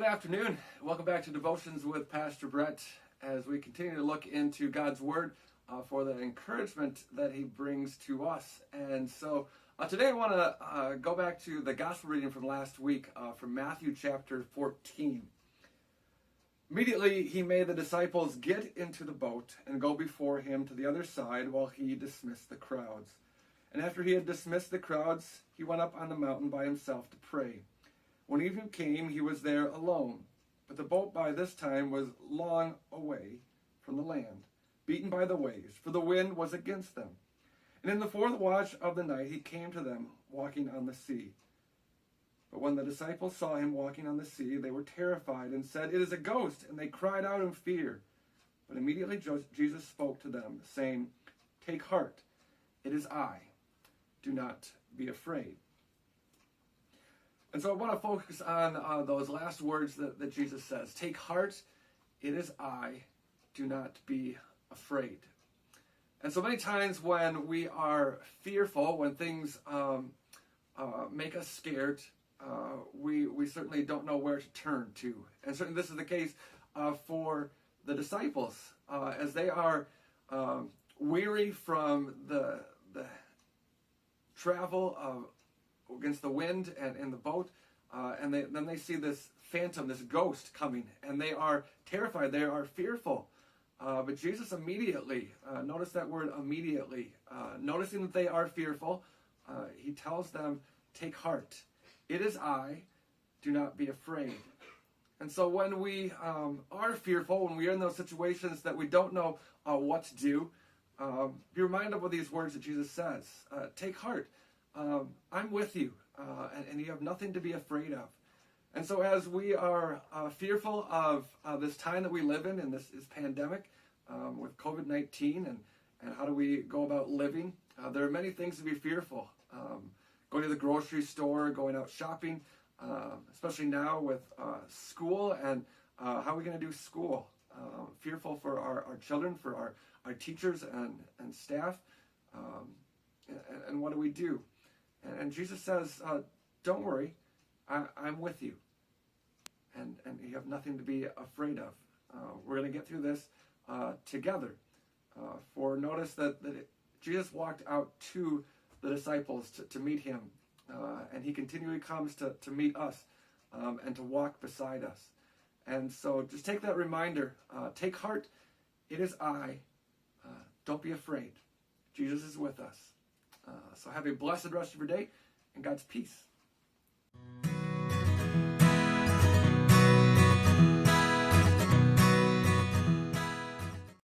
afternoon. Welcome back to Devotions with Pastor Brett as we continue to look into God's Word for the encouragement that He brings to us. And so today I want to go back to the Gospel reading from last week from Matthew chapter 14. Immediately He made the disciples get into the boat and go before Him to the other side while He dismissed the crowds. And after He had dismissed the crowds, He went up on the mountain by Himself to pray. When evening came, He was there alone, but the boat by this time was long away from the land, beaten by the waves, for the wind was against them. And in the fourth watch of the night He came to them, walking on the sea. But when the disciples saw Him walking on the sea, they were terrified and said, "It is a ghost," and they cried out in fear. But immediately Jesus spoke to them, saying, "Take heart, it is I. Do not be afraid." And so I want to focus on those last words that Jesus says. Take heart, it is I. Do not be afraid. And so many times when we are fearful, when things make us scared, we certainly don't know where to turn to. And certainly this is the case for the disciples as they are weary from the travel against the wind and in the boat, and then they see this phantom, this ghost coming, and they are terrified, they are fearful. But Jesus immediately, notice that word immediately, noticing that they are fearful, He tells them, take heart. It is I, do not be afraid. And so when we are fearful, when we are in those situations that we don't know what to do, be reminded of these words that Jesus says. Take heart. I'm with you, and you have nothing to be afraid of. And so as we are fearful of this time that we live in this pandemic with COVID-19 and how do we go about living, there are many things to be fearful. Going to the grocery store, going out shopping, especially now with school and how are we going to do school. Fearful for our children, for our teachers and staff, and what do we do? And Jesus says, don't worry, I'm with you. And you have nothing to be afraid of. We're going to get through this together. For notice that Jesus walked out to the disciples to meet Him. And He continually comes to meet us and to walk beside us. And so just take that reminder. Take heart, it is I. Don't be afraid. Jesus is with us. So have a blessed rest of your day and God's peace.